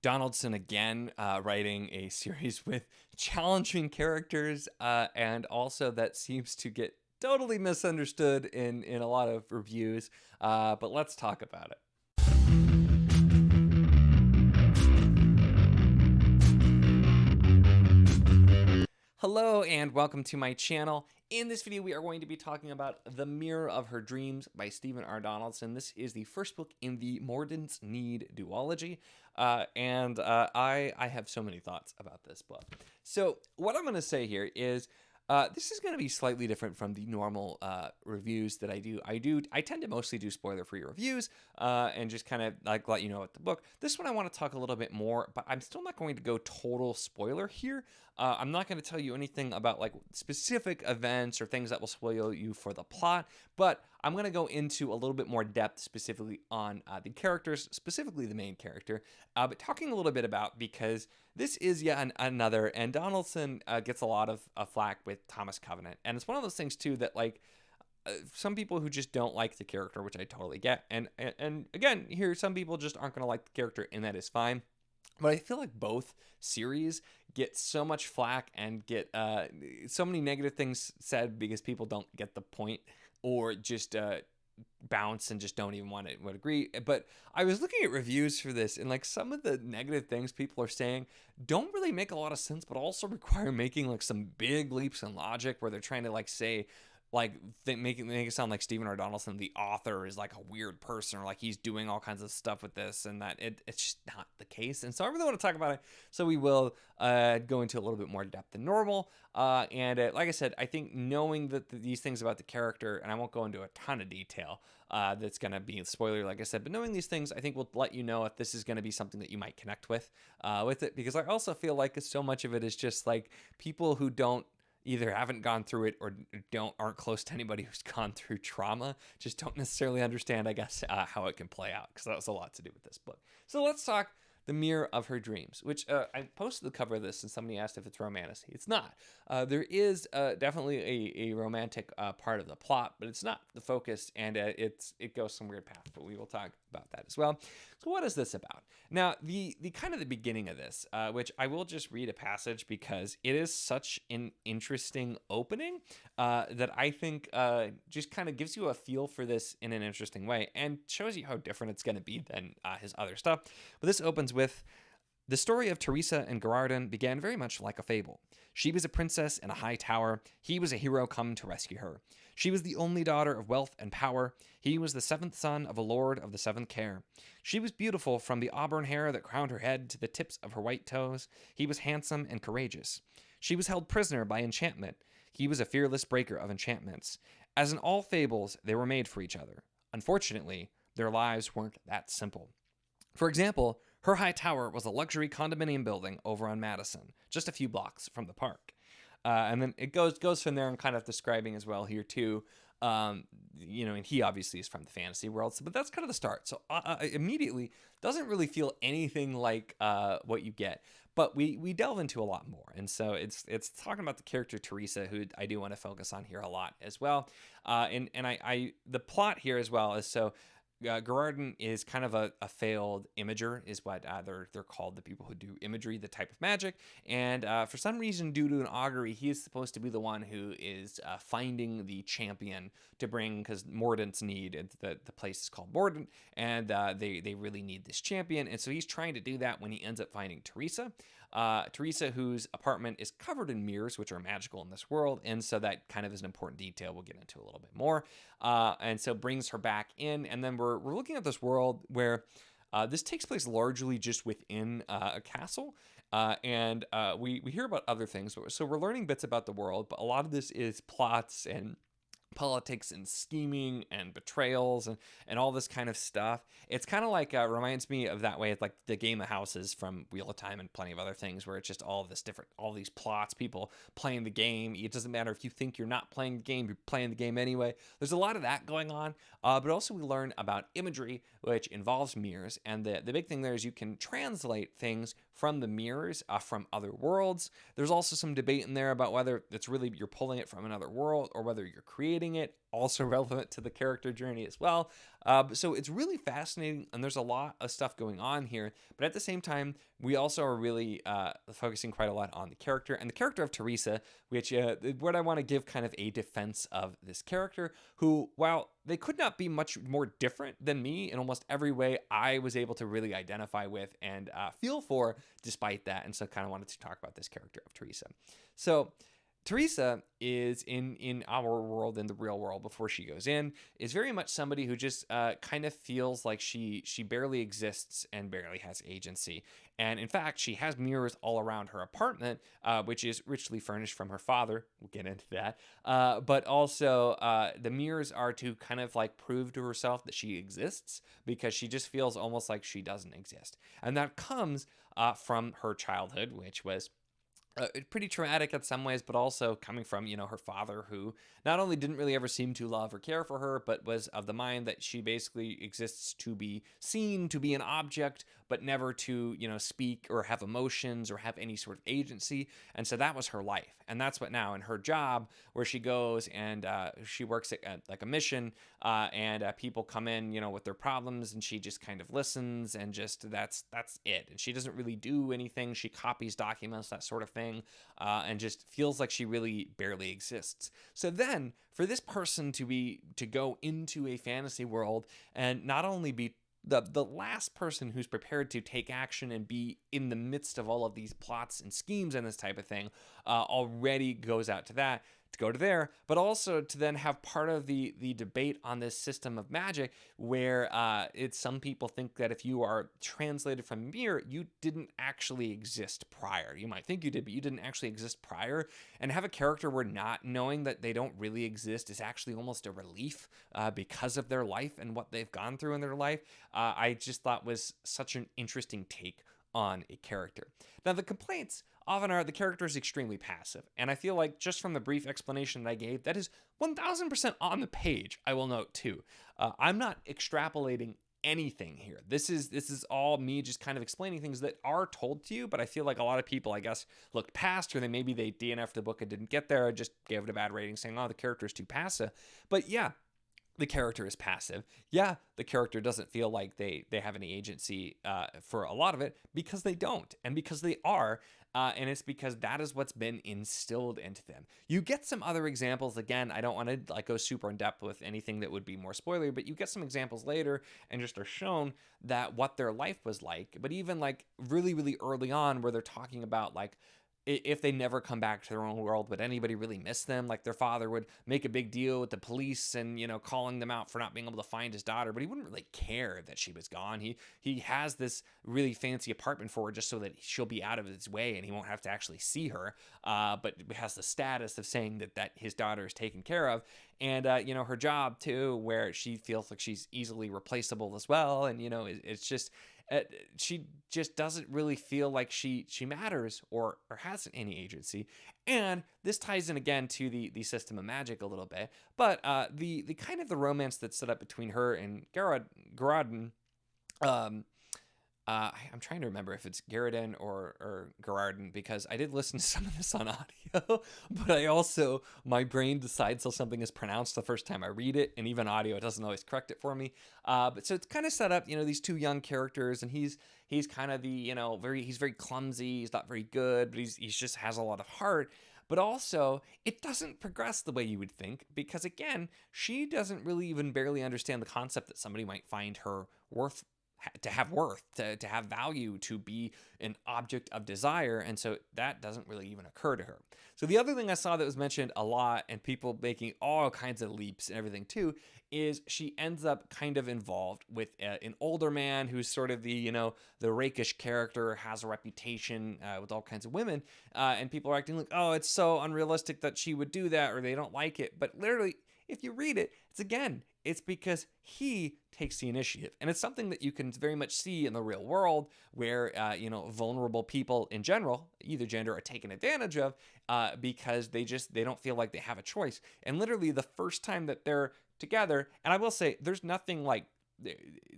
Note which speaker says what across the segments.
Speaker 1: Donaldson again, writing a series with challenging characters, and also that seems to get totally misunderstood in a lot of reviews. But let's talk about it. Hello and welcome to my channel. In this video, we are going to be talking about The Mirror of Her Dreams by Stephen R. Donaldson. This is the first book in the Mordant's Need duology, and I have so many thoughts about this book. So what I'm going to say here is this is going to be slightly different from the normal reviews that I do. I tend to mostly do spoiler-free reviews and just kind of like let you know about the book. This one I want to talk a little bit more, but I'm still not going to go total spoiler here. I'm not going to tell you anything about like specific events or things that will spoil you for the plot, but I'm going to go into a little bit more depth specifically on the characters, specifically the main character, but talking a little bit about because this is yet another, and Donaldson gets a lot of flack with Thomas Covenant, and it's one of those things too that like some people who just don't like the character, which I totally get, and again here some people just aren't going to like the character, and that is fine. But I feel like both series get so much flack and get so many negative things said because people don't get the point or just bounce and just don't even want to agree. But I was looking at reviews for this, and like some of the negative things people are saying don't really make a lot of sense, but also require making like some big leaps in logic where they're trying to like say like make it sound like Stephen R. Donaldson, the author, is like a weird person, or like he's doing all kinds of stuff with this, and that it's just not the case. And so I really want to talk about it. So we will go into a little bit more depth than normal. And like I said, I think knowing that these things about the character, and I won't go into a ton of detail, that's going to be a spoiler, like I said, but knowing these things, I think will let you know if this is going to be something that you might connect with it, because I also feel like so much of it is just like people who don't either haven't gone through it or aren't close to anybody who's gone through trauma, just don't necessarily understand, I guess, how it can play out, because that's a lot to do with this book. So let's talk The Mirror of Her Dreams, which I posted the cover of this and somebody asked if it's romantic. It's not. There is definitely a romantic part of the plot, but it's not the focus, and it goes some weird path, but we will talk about that as well. So what is this about? Now, the kind of the beginning of this, which I will just read a passage because it is such an interesting opening that I think just kind of gives you a feel for this in an interesting way and shows you how different it's going to be than his other stuff. But this opens with: the story of Teresa and Gerardin began very much like a fable. She was a princess in a high tower. He was a hero come to rescue her. She was the only daughter of wealth and power. He was the seventh son of a lord of the seventh care. She was beautiful from the auburn hair that crowned her head to the tips of her white toes. He was handsome and courageous. She was held prisoner by enchantment. He was a fearless breaker of enchantments. As in all fables, they were made for each other. Unfortunately, their lives weren't that simple. For example, her high tower was a luxury condominium building over on Madison, just a few blocks from the park. And then it goes from there and kind of describing as well here too. And he obviously is from the fantasy world, but that's kind of the start. So immediately doesn't really feel anything like what you get, but we delve into a lot more. And so it's talking about the character Teresa, who I do want to focus on here a lot as well. And the plot here as well is so. Gerardin is kind of a failed imager, is what they're called, the people who do imagery, the type of magic. And for some reason, due to an augury, he is supposed to be the one who is finding the champion to bring, because Mordant's need, the place is called Mordant, and they really need this champion. And so he's trying to do that when he ends up finding Teresa. Teresa, whose apartment is covered in mirrors, which are magical in this world, and so that kind of is an important detail we'll get into a little bit more. And so brings her back in, and then we're looking at this world where this takes place largely just within a castle, and we hear about other things. So we're learning bits about the world, but a lot of this is plots and politics and scheming and betrayals and all this kind of stuff. It's kind of like reminds me of that way. It's like the Game of Houses from Wheel of Time and plenty of other things, where it's just all these plots, people playing the game. It doesn't matter if you think you're not playing the game, you're playing the game anyway. There's a lot of that going on, but also we learn about imagery, which involves mirrors, and the big thing there is you can translate things from the mirrors from other worlds. There's also some debate in there about whether it's really you're pulling it from another world or whether you're creating writing it, also relevant to the character journey as well. So it's really fascinating, and there's a lot of stuff going on here. But at the same time, we also are really focusing quite a lot on the character and the character of Teresa, which what I want to give kind of a defense of this character, who, while they could not be much more different than me in almost every way, I was able to really identify with and feel for despite that. And so kind of wanted to talk about this character of Teresa. So Teresa is in our world, in the real world, before she goes in, is very much somebody who just kind of feels like she barely exists and barely has agency. And in fact, she has mirrors all around her apartment, which is richly furnished from her father. We'll get into that. But also, the mirrors are to kind of like prove to herself that she exists, because she just feels almost like she doesn't exist. And that comes from her childhood, which was pretty traumatic in some ways, but also coming from, her father, who not only didn't really ever seem to love or care for her, but was of the mind that she basically exists to be seen, to be an object, but never to, speak or have emotions or have any sort of agency. And so that was her life. And that's what now in her job, where she goes and she works at like a mission, and people come in, with their problems, and she just kind of listens, and just that's it. And she doesn't really do anything. She copies documents, that sort of thing, and just feels like she really barely exists. So then for this person to go into a fantasy world and not only be the last person who's prepared to take action and be in the midst of all of these plots and schemes and this type of thing, already goes out to that, to go to there, but also to then have part of the debate on this system of magic, where some people think that if you are translated from mirror, you didn't actually exist prior. You might think you did, but you didn't actually exist prior. And have a character where not knowing that they don't really exist is actually almost a relief, because of their life and what they've gone through in their life. I just thought was such an interesting take on a character. Now, the complaints often are the character is extremely passive, and I feel like just from the brief explanation that I gave, that is 1000% on the page. I will note too, I'm not extrapolating anything here. This is all me just kind of explaining things that are told to you, but I feel like a lot of people, I guess, looked past, or maybe they DNF'd the book and didn't get there, or just gave it a bad rating saying, oh, the character is too passive. But yeah, the character is passive. Yeah, the character doesn't feel like they have any agency for a lot of it, because they don't, and because they are, and it's because that is what's been instilled into them. You get some other examples. Again, I don't want to go super in depth with anything that would be more spoilery, but you get some examples later and just are shown that what their life was like. But even like really, really early on, where they're talking about like, if they never come back to their own world, would anybody really miss them? Like their father would make a big deal with the police and, calling them out for not being able to find his daughter, but he wouldn't really care that she was gone. He has this really fancy apartment for her just so that she'll be out of his way and he won't have to actually see her. But has the status of saying that his daughter is taken care of. And, her job too, where she feels like she's easily replaceable as well. And, it's just, she just doesn't really feel like she matters or has any agency. And this ties in again to the system of magic a little bit, but the kind of the romance that's set up between her and Garrodin, I'm trying to remember if it's Garrodin or Garrodin, because I did listen to some of this on audio, but I also, my brain decides how something is pronounced the first time I read it, and even audio, it doesn't always correct it for me. But so it's kind of set up, these two young characters, and he's kind of the, he's very clumsy, he's not very good, but he's just has a lot of heart. But also, it doesn't progress the way you would think, because again, she doesn't really even barely understand the concept that somebody might find her to have value, to be an object of desire. And so that doesn't really even occur to her. So the other thing I saw that was mentioned a lot, and people making all kinds of leaps and everything too, is she ends up kind of involved with an older man who's sort of the rakish character, has a reputation with all kinds of women, and people are acting like, oh, it's so unrealistic that she would do that, or they don't like it. But literally, if you read it, it's because he takes the initiative. And it's something that you can very much see in the real world, where, vulnerable people in general, either gender, are taken advantage of because they don't feel like they have a choice. And literally the first time that they're together, and I will say there's nothing like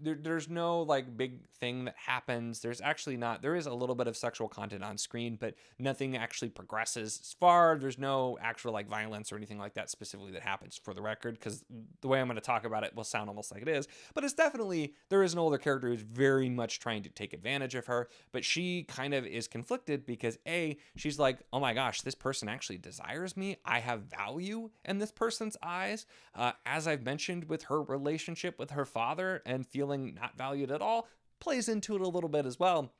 Speaker 1: there's no like big thing that happens. There's actually not. There is a little bit of sexual content on screen, but nothing actually progresses as far. There's no actual like violence or anything like that specifically that happens, for the record, because the way I'm going to talk about it will sound almost like it is. But it's definitely, there is an older character who's very much trying to take advantage of her, but she kind of is conflicted because she's like, oh my gosh, this person actually desires me. I have value in this person's eyes. As I've mentioned with her relationship with her father and feeling not valued at all, plays into it a little bit as well.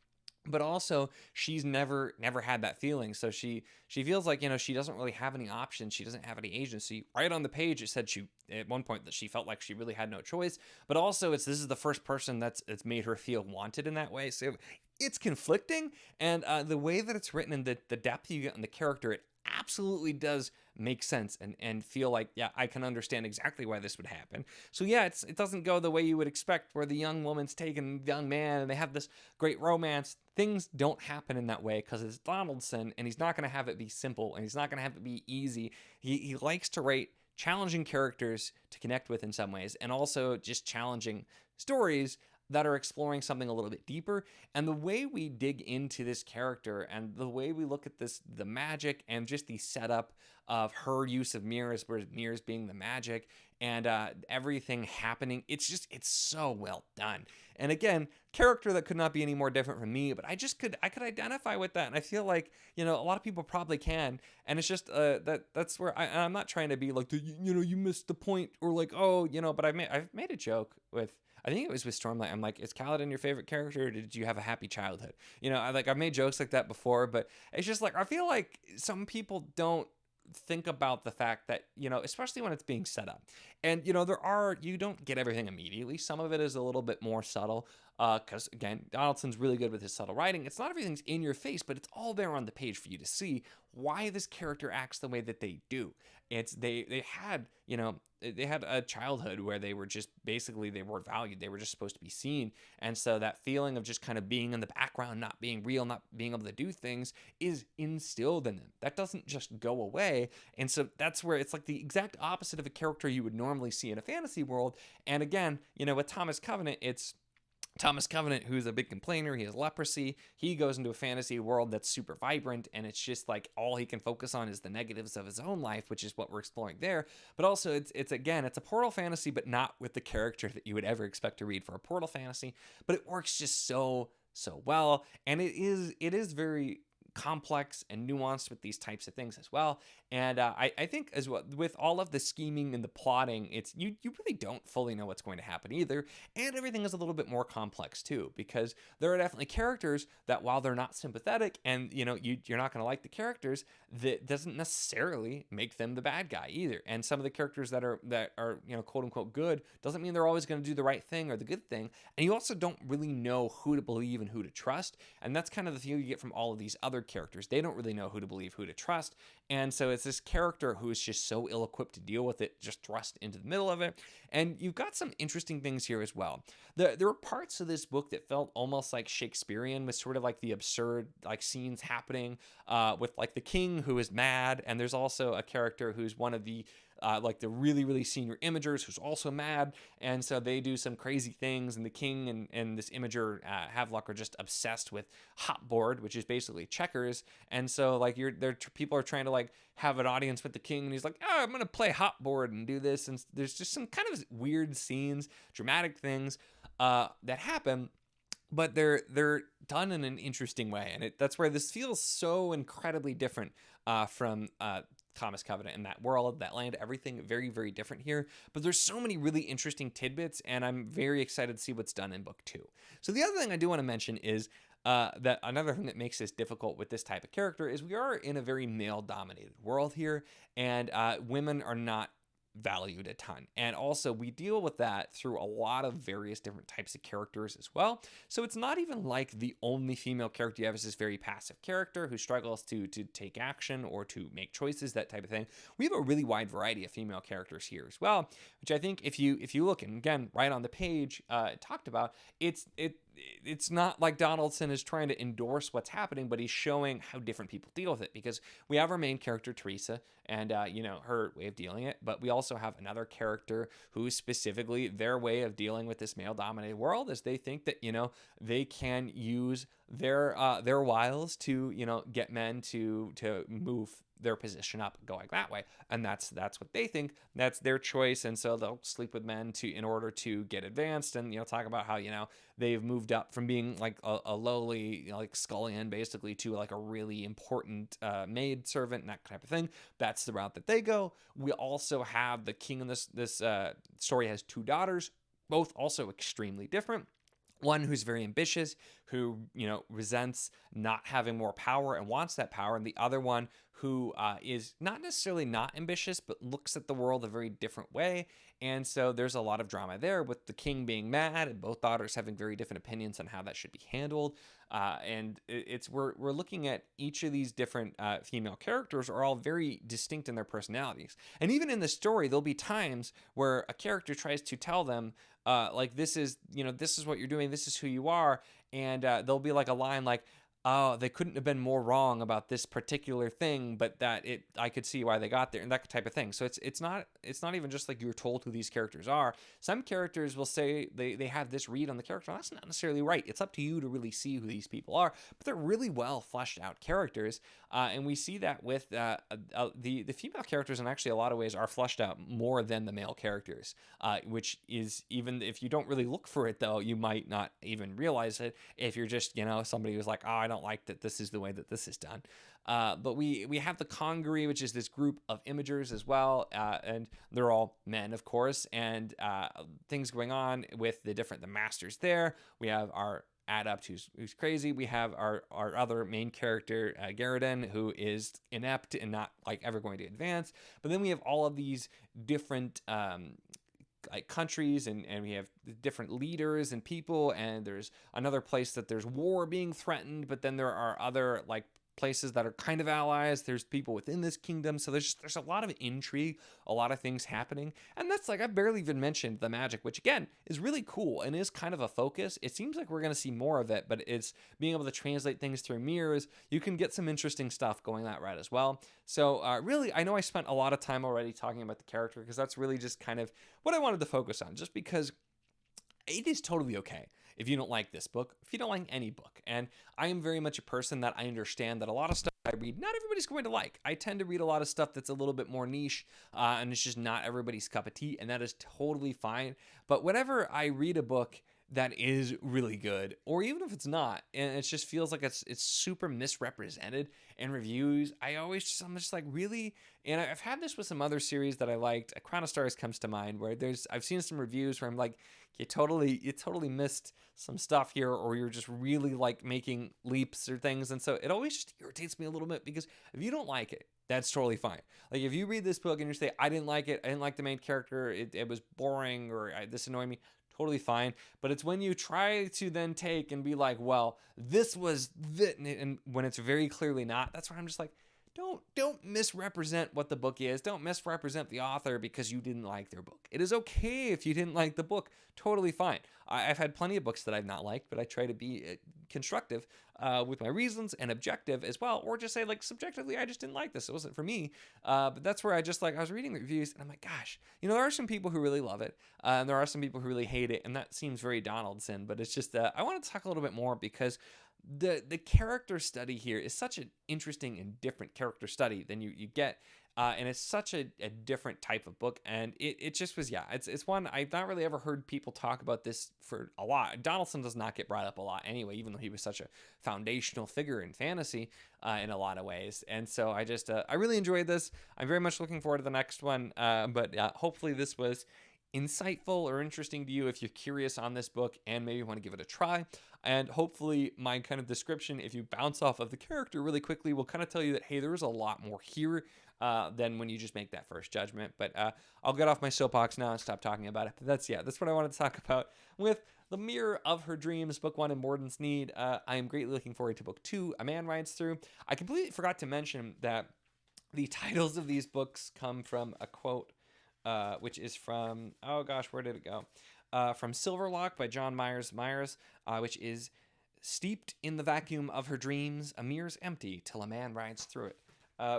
Speaker 1: But also, she's never had that feeling. So she feels like, she doesn't really have any options. She doesn't have any agency. Right on the page, it said at one point that she felt like she really had no choice. But also, this is the first person that's made her feel wanted in that way. So it's conflicting. And the way that it's written and the depth you get in the character, it absolutely does make sense and feel like, yeah, I can understand exactly why this would happen. So yeah, it doesn't go the way you would expect, where the young woman's taking the young man and they have this great romance. Things don't happen in that way because it's Donaldson, and he's not going to have it be simple, and he's not going to have it be easy. He likes to write challenging characters to connect with in some ways, and also just challenging stories that are exploring something a little bit deeper. And the way we dig into this character and the way we look at the magic and just the setup of her use of mirrors, where mirrors being the magic, and everything happening, it's so well done. And again, character that could not be any more different from me, but I could identify with that. And I feel like, a lot of people probably can. And it's just that's where I'm not trying to be like, you missed the point, or like, oh, but I've made a joke with, I think it was with Stormlight. I'm like, is Kaladin your favorite character, or did you have a happy childhood? I've made jokes like that before, but it's just like, I feel like some people don't think about the fact that, especially when it's being set up. And, you don't get everything immediately. Some of it is a little bit more subtle. Because again, Donaldson's really good with his subtle writing. It's not everything's in your face, but it's all there on the page for you to see why this character acts the way that they do. They had a childhood where they were just basically, they weren't valued. They were just supposed to be seen. And so that feeling of just kind of being in the background, not being real, not being able to do things, is instilled in them. That doesn't just go away. And so that's where it's like the exact opposite of a character you would normally see in a fantasy world. And again, with Thomas Covenant, it's Thomas Covenant, who's a big complainer. He has leprosy. He goes into a fantasy world that's super vibrant, and it's just like all he can focus on is the negatives of his own life, which is what we're exploring there. But also, it's a portal fantasy, but not with the character that you would ever expect to read for a portal fantasy. But it works just so well, and it is very complex and nuanced with these types of things as well. And I think as well, with all of the scheming and the plotting, it's you really don't fully know what's going to happen either. And everything is a little bit more complex too, because there are definitely characters that, while they're not sympathetic and you're not going to like the characters, that doesn't necessarily make them the bad guy either. And some of the characters that are quote unquote good doesn't mean they're always going to do the right thing or the good thing. And you also don't really know who to believe and who to trust. And that's kind of the feel you get from all of these other characters. They don't really know who to believe, who to trust. And so it's this character who is just so ill-equipped to deal with it, just thrust into the middle of it. And you've got some interesting things here as well. There were parts of this book that felt almost like Shakespearean, with sort of like the absurd like scenes happening with like the king who is mad. And there's also a character who's one of the like the really, really senior imagers who's also mad. And so they do some crazy things, and the king and this imager, Havelock, are just obsessed with hopboard, which is basically checkers. And so like people are trying to like have an audience with the king, and he's like, oh, I'm going to play hopboard and do this. And there's just some kind of weird scenes, dramatic things that happen, but they're done in an interesting way. And that's where this feels so incredibly different from Thomas Covenant and that world, that land, everything very, very different here. But there's so many really interesting tidbits, and I'm very excited to see what's done in book 2. So the other thing I do want to mention is that another thing that makes this difficult with this type of character is we are in a very male-dominated world here, and women are not valued a ton. And also we deal with that through a lot of various different types of characters as well. So it's not even like the only female character you have is this very passive character who struggles to take action or to make choices, that type of thing. We have a really wide variety of female characters here as well, which I think if you look, and again, right on the page, it talked about, it's not like Donaldson is trying to endorse what's happening, but he's showing how different people deal with it. Because we have our main character, Teresa, and, her way of dealing it. But we also have another character who specifically their way of dealing with this male-dominated world is they think that, they can use their wiles to, get men to move their position up going that way, and that's what they think, that's their choice, and so they'll sleep with men in order to get advanced, and talk about how they've moved up from being like a lowly like scullion basically to like a really important maid servant and that type of thing. That's the route that they go. We also have the king in this story has two daughters, both also extremely different. One who's very ambitious, who, resents not having more power and wants that power. And the other one who is not necessarily not ambitious, but looks at the world a very different way. And so there's a lot of drama there with the king being mad and both daughters having very different opinions on how that should be handled. And we're looking at each of these different female characters are all very distinct in their personalities. And even in the story, there'll be times where a character tries to tell them, like, this is what you're doing, this is who you are. And there'll be like a line like, oh, they couldn't have been more wrong about this particular thing, but I could see why they got there, and that type of thing. So it's not even just like you're told who these characters are. Some characters will say they have this read on the character. That's not necessarily right. It's up to you to really see who these people are, but they're really well fleshed out characters, and we see that with the female characters, in actually a lot of ways are fleshed out more than the male characters, which is, even if you don't really look for it though, you might not even realize it if you're just somebody who's like, oh, I don't like that this is the way that this is done. But we have the Congery, which is this group of imagers as well, and they're all men, of course, and things going on with the masters there. We have our adept who's crazy. We have our other main character, Garridan, who is inept and not like ever going to advance. But then we have all of these different like countries, and we have different leaders and people, and there's another place that there's war being threatened, but then there are other like places that are kind of allies. There's people within this kingdom, so there's a lot of intrigue, a lot of things happening. And that's like, I barely even mentioned the magic, which again is really cool and is kind of a focus. It seems like we're going to see more of it, but it's being able to translate things through mirrors. You can get some interesting stuff going that route as well. So really, I know I spent a lot of time already talking about the character, because that's really just kind of what I wanted to focus on, just because it is totally okay if you don't like this book, if you don't like any book. And I am very much a person that I understand that a lot of stuff I read, not everybody's going to like. I tend to read a lot of stuff that's a little bit more niche, and it's just not everybody's cup of tea, and that is totally fine. But whenever I read a book that is really good, or even if it's not, and it just feels like it's super misrepresented in reviews, I'm just like, really? And I've had this with some other series that I liked. A Crown of Stars comes to mind, where I've seen some reviews where I'm like, you totally missed some stuff here, or you're just really like making leaps or things. And so it always just irritates me a little bit, because if you don't like it, that's totally fine. Like, if you read this book and you say, I didn't like it, I didn't like the main character, it was boring, or this annoyed me, totally fine. But it's when you try to then take and be like, well, this was and when it's very clearly not, that's where I'm just like, don't misrepresent what the book is. Don't misrepresent the author because you didn't like their book. It is okay if you didn't like the book. Totally fine. I've had plenty of books that I've not liked, but I try to be constructive with my reasons and objective as well, or just say, like, subjectively, I just didn't like this. It wasn't for me. But that's where I was reading the reviews, and I'm like, gosh, there are some people who really love it, and there are some people who really hate it, and that seems very Donaldson. But it's just I want to talk a little bit more, because the character study here is such an interesting and different character study than you get, and it's such a different type of book, and it just was, it's one I've not really ever heard people talk about this for a lot. Donaldson does not get brought up a lot anyway, even though he was such a foundational figure in fantasy in a lot of ways. And so I really enjoyed this. I'm very much looking forward to the next one, but hopefully this was insightful or interesting to you if you're curious on this book and maybe want to give it a try. And hopefully my kind of description, if you bounce off of the character really quickly, will kind of tell you that, hey, there's a lot more here than when you just make that first judgment. But I'll get off my soapbox now and stop talking about it. But that's what I wanted to talk about with The Mirror of Her Dreams, Book 1 in Morden's Need. I am greatly looking forward to Book 2, A Man Rides Through. I completely forgot to mention that the titles of these books come from a quote, which is from, oh gosh, where did it go? from Silverlock by John Myers, which is steeped in the vacuum of her dreams, a mirror's empty till a man rides through it.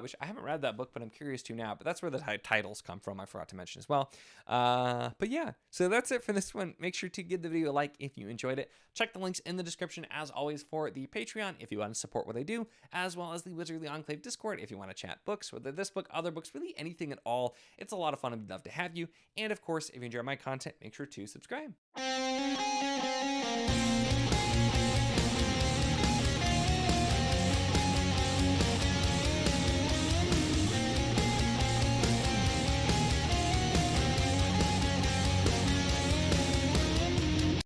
Speaker 1: Which I haven't read that book, but I'm curious to now. But that's where the titles come from. I forgot to mention as well. But yeah, so that's it for this one. Make sure to give the video a like if you enjoyed it. Check the links in the description, as always, for the Patreon if you want to support what I do, as well as the Wizardly Enclave Discord if you want to chat books, whether this book, other books, really anything at all. It's a lot of fun and we'd love to have you. And of course, if you enjoy my content, make sure to subscribe.